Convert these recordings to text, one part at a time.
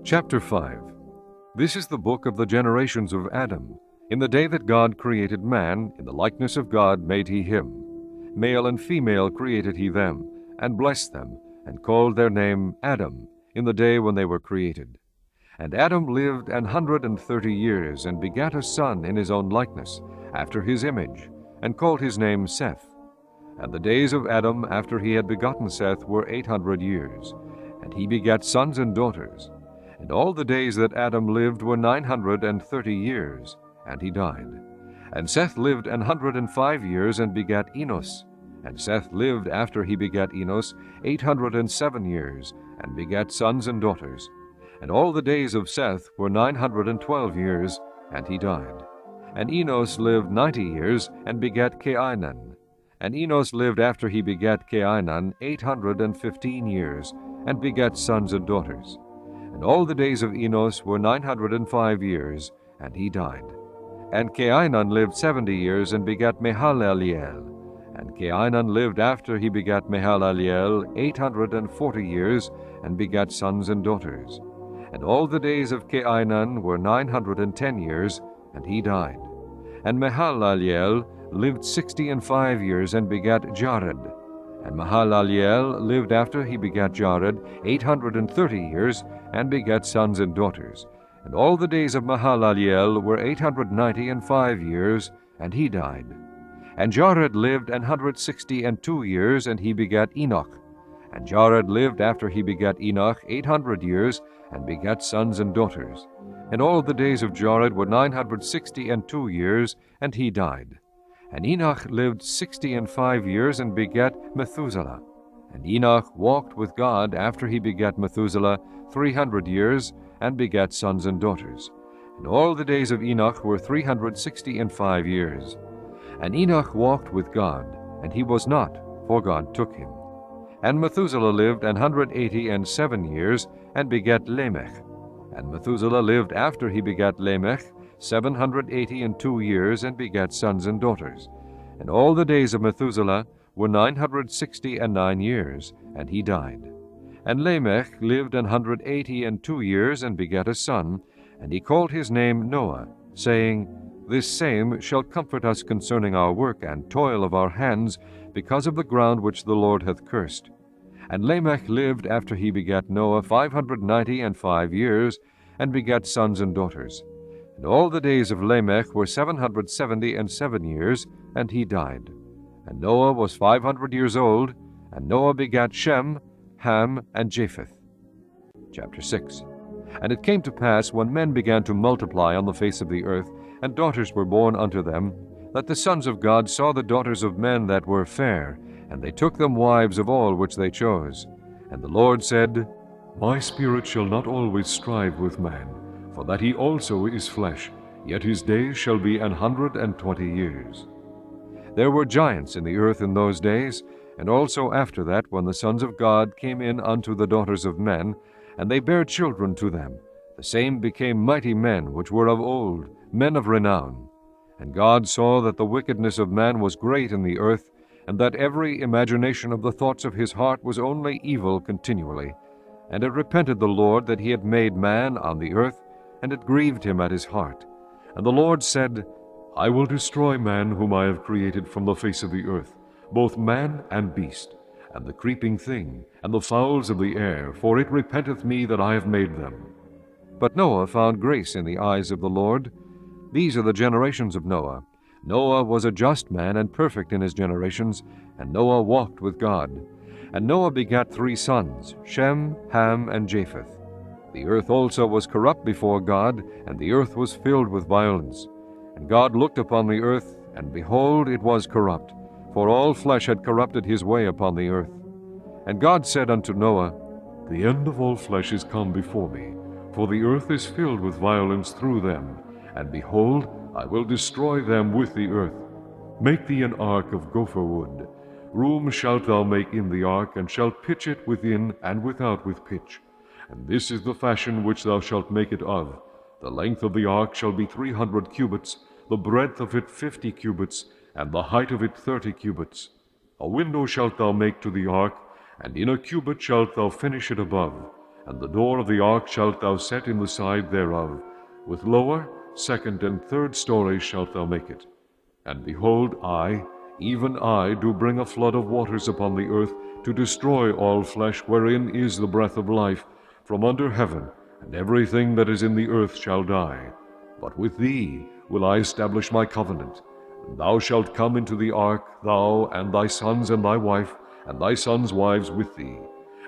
Chapter 5. This is the book of the generations of Adam. In the day that God created man, in the likeness of God made he him. Male and female created he them, and blessed them, and called their name Adam, in the day when they were created. And Adam lived 130 years, and begat a son in his own likeness, after his image, and called his name Seth. And the days of Adam after he had begotten Seth were 800 years, and he begat sons and daughters. And all the days that Adam lived were 930 years, and he died. And Seth lived 105 years, and begat Enos. And Seth lived after he begat Enos 807 years, and begat sons and daughters. And all the days of Seth were 912 years, and he died. And Enos lived 90 years, and begat Cainan. And Enos lived after he begat Cainan 815 years, and begat sons and daughters. And all the days of Enos were 905 years, and he died. And Cainan lived 70 years, and begat Mahalaleel. And Cainan lived after he begat Mahalaleel 840 years, and begat sons and daughters. And all the days of Cainan were 910 years, and he died. And Mahalaleel lived 65 years, and begat Jared. And Mahalaleel lived after he begat Jared 830 years, and begat sons and daughters. And all the days of Mahalaleel were 895 years, and he died. And Jared lived 162 years, and he begat Enoch. And Jared lived after he begat Enoch 800 years, and begat sons and daughters. And all the days of Jared were 962 years, and he died. And Enoch lived 65 years, and begat Methuselah. And Enoch walked with God after he begat Methuselah 300 years, and begat sons and daughters. And all the days of Enoch were 365 years. And Enoch walked with God, and he was not, for God took him. And Methuselah lived 187 years, and begat Lamech. And Methuselah lived after he begat Lamech 782 years, and begat sons and daughters. And all the days of Methuselah were 969 years, and he died. And Lamech lived 182 years, and begat a son, and he called his name Noah, saying, This same shall comfort us concerning our work and toil of our hands, because of the ground which the Lord hath cursed. And Lamech lived after he begat Noah 595 years, and begat sons and daughters. And all the days of Lamech were 777 years, and he died. And Noah was 500 years old, and Noah begat Shem, Ham, and Japheth. Chapter 6. And it came to pass, when men began to multiply on the face of the earth, and daughters were born unto them, that the sons of God saw the daughters of men that were fair, and they took them wives of all which they chose. And the Lord said, My spirit shall not always strive with man, for that he also is flesh, yet his days shall be 120 years. There were giants in the earth in those days, and also after that, when the sons of God came in unto the daughters of men, and they bare children to them. The same became mighty men, which were of old, men of renown. And God saw that the wickedness of man was great in the earth, and that every imagination of the thoughts of his heart was only evil continually. And it repented the Lord that he had made man on the earth, and it grieved him at his heart. And the Lord said, I will destroy man whom I have created from the face of the earth, both man and beast, and the creeping thing, and the fowls of the air, for it repenteth me that I have made them. But Noah found grace in the eyes of the Lord. These are the generations of Noah. Noah was a just man and perfect in his generations, and Noah walked with God. And Noah begat 3 sons, Shem, Ham, and Japheth. The earth also was corrupt before God, and the earth was filled with violence. And God looked upon the earth, and behold, it was corrupt, for all flesh had corrupted his way upon the earth. And God said unto Noah, The end of all flesh is come before me, for the earth is filled with violence through them, and behold, I will destroy them with the earth. Make thee an ark of gopher wood. Room shalt thou make in the ark, and shalt pitch it within and without with pitch. And this is the fashion which thou shalt make it of. The length of the ark shall be 300 cubits, the breadth of it 50 cubits, and the height of it 30 cubits. A window shalt thou make to the ark, and in a cubit shalt thou finish it above. And the door of the ark shalt thou set in the side thereof, with lower, second, and third stories shalt thou make it. And behold, I, even I, do bring a flood of waters upon the earth, to destroy all flesh wherein is the breath of life, from under heaven, and everything that is in the earth shall die. But with thee will I establish my covenant. And thou shalt come into the ark, thou, and thy sons, and thy wife, and thy sons' wives with thee.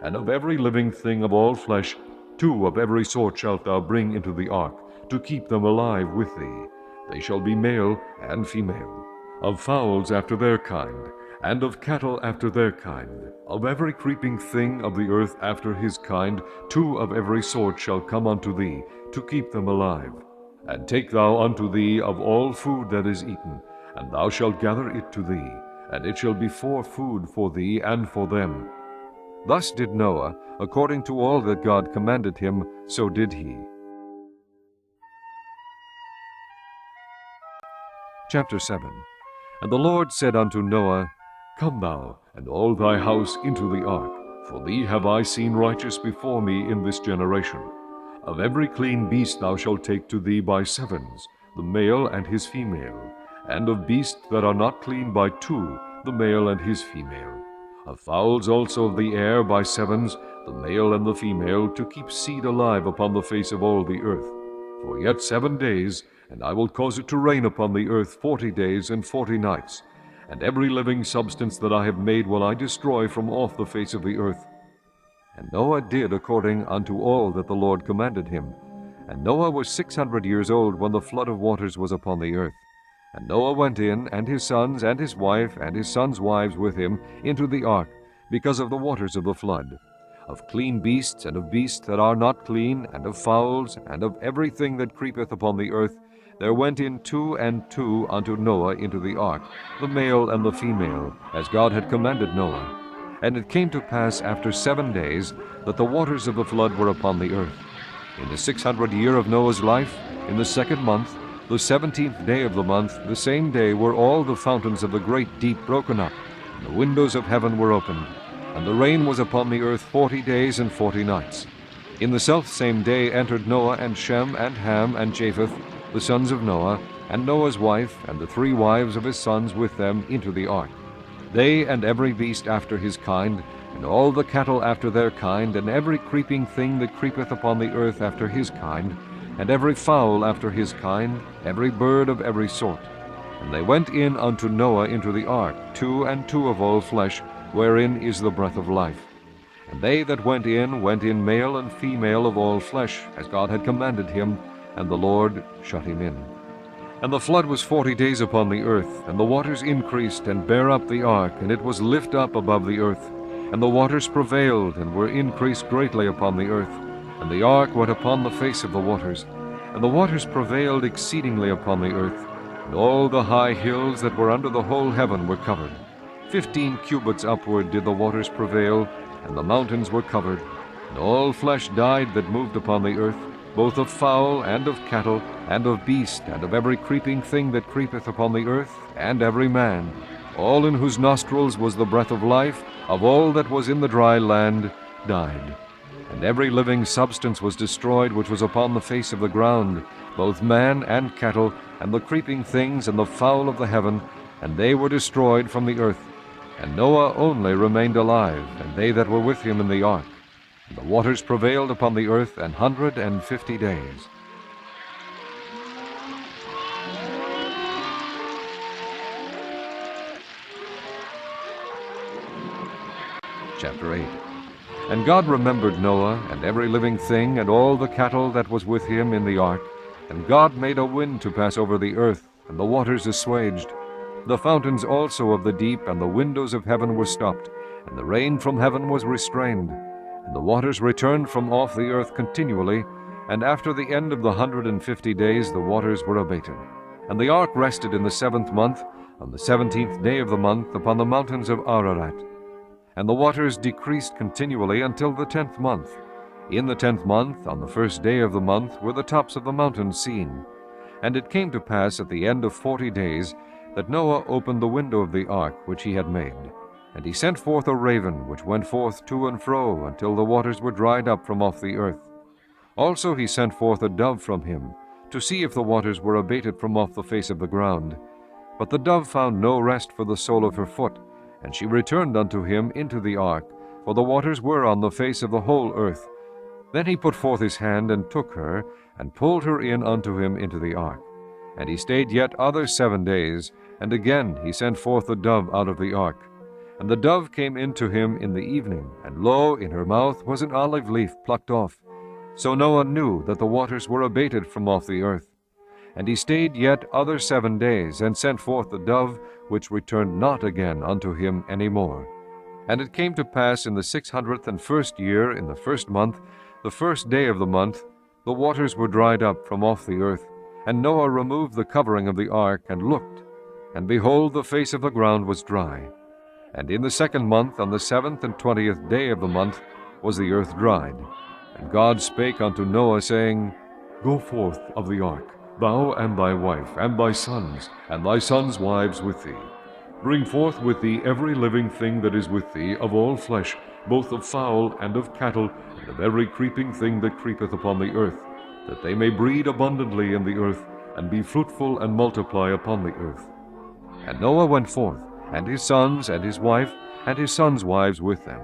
And of every living thing of all flesh, 2 of every sort shalt thou bring into the ark, to keep them alive with thee. They shall be male and female. Of fowls after their kind, and of cattle after their kind, of every creeping thing of the earth after his kind, 2 of every sort shall come unto thee, to keep them alive. And take thou unto thee of all food that is eaten, and thou shalt gather it to thee, and it shall be for food for thee and for them. Thus did Noah, according to all that God commanded him, so did he. Chapter 7. And the Lord said unto Noah, Come thou, and all thy house into the ark, for thee have I seen righteous before me in this generation. Of every clean beast thou shalt take to thee by 7s, the male and his female, and of beasts that are not clean by 2, the male and his female. Of fowls also of the air by 7s, the male and the female, to keep seed alive upon the face of all the earth. For yet 7 days, and I will cause it to rain upon the earth 40 days and 40 nights. And every living substance that I have made will I destroy from off the face of the earth. And Noah did according unto all that the Lord commanded him. And Noah was 600 years old when the flood of waters was upon the earth. And Noah went in, and his sons, and his wife, and his sons' wives with him, into the ark, because of the waters of the flood. Of clean beasts, and of beasts that are not clean, and of fowls, and of everything that creepeth upon the earth, there went in 2 and 2 unto Noah into the ark, the male and the female, as God had commanded Noah. And it came to pass after 7 days, that the waters of the flood were upon the earth. In the 600th year of Noah's life, in the 2nd month, the 17th day of the month, the same day were all the fountains of the great deep broken up, and the windows of heaven were opened, and the rain was upon the earth 40 days and 40 nights. In the selfsame day entered Noah and Shem and Ham and Japheth, the sons of Noah, and Noah's wife, and the 3 wives of his sons with them into the ark. They and every beast after his kind, and all the cattle after their kind, and every creeping thing that creepeth upon the earth after his kind, and every fowl after his kind, every bird of every sort. And they went in unto Noah into the ark, 2 and 2 of all flesh, wherein is the breath of life. And they that went in male and female of all flesh, as God had commanded him, and the Lord shut him in. And the flood was 40 days upon the earth, and the waters increased, and bare up the ark, and it was lift up above the earth. And the waters prevailed, and were increased greatly upon the earth. And the ark went upon the face of the waters. And the waters prevailed exceedingly upon the earth. And all the high hills that were under the whole heaven were covered. 15 cubits upward did the waters prevail, and the mountains were covered. And all flesh died that moved upon the earth, both of fowl, and of cattle, and of beast, and of every creeping thing that creepeth upon the earth, and every man. All in whose nostrils was the breath of life, of all that was in the dry land, died. And every living substance was destroyed which was upon the face of the ground, both man and cattle, and the creeping things, and the fowl of the heaven, and they were destroyed from the earth. And Noah only remained alive, and they that were with him in the ark. And the waters prevailed upon the earth 150 days. Chapter 8. And God remembered Noah, and every living thing, and all the cattle that was with him in the ark. And God made a wind to pass over the earth, and the waters assuaged. The fountains also of the deep and the windows of heaven were stopped, and the rain from heaven was restrained. And the waters returned from off the earth continually, and after the end of the 150 days the waters were abated. And the ark rested in the 7th month, on the 17th day of the month, upon the mountains of Ararat. And the waters decreased continually until the 10th month. In the 10th month, on the 1st day of the month, were the tops of the mountains seen. And it came to pass at the end of 40 days that Noah opened the window of the ark which he had made. And he sent forth a raven, which went forth to and fro, until the waters were dried up from off the earth. Also he sent forth a dove from him, to see if the waters were abated from off the face of the ground. But the dove found no rest for the sole of her foot, and she returned unto him into the ark, for the waters were on the face of the whole earth. Then he put forth his hand, and took her, and pulled her in unto him into the ark. And he stayed yet other 7 days, and again he sent forth the dove out of the ark. And the dove came in to him in the evening, and lo, in her mouth was an olive leaf plucked off. So Noah knew that the waters were abated from off the earth. And he stayed yet other 7 days, and sent forth the dove, which returned not again unto him any more. And it came to pass in the 601st year, in the 1st month, the 1st day of the month, the waters were dried up from off the earth. And Noah removed the covering of the ark, and looked, and behold, the face of the ground was dry. And in the 2nd month, on the 7th and 20th day of the month, was the earth dried. And God spake unto Noah, saying, Go forth of the ark, thou and thy wife, and thy sons, and thy sons' wives with thee. Bring forth with thee every living thing that is with thee, of all flesh, both of fowl and of cattle, and of every creeping thing that creepeth upon the earth, that they may breed abundantly in the earth, and be fruitful and multiply upon the earth. And Noah went forth, and his sons, and his wife, and his sons' wives with them.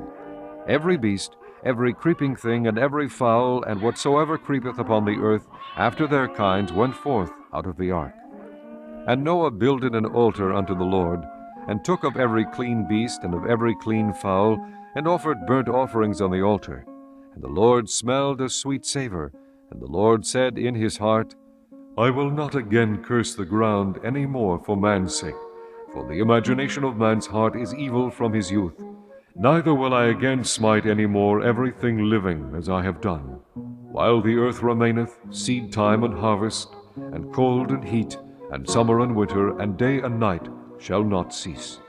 Every beast, every creeping thing, and every fowl, and whatsoever creepeth upon the earth, after their kinds, went forth out of the ark. And Noah builded an altar unto the Lord, and took of every clean beast, and of every clean fowl, and offered burnt offerings on the altar. And the Lord smelled a sweet savour. And the Lord said in his heart, I will not again curse the ground any more for man's sake, for the imagination of man's heart is evil from his youth. Neither will I again smite any more everything living as I have done. While the earth remaineth, seed time and harvest, and cold and heat, and summer and winter, and day and night shall not cease.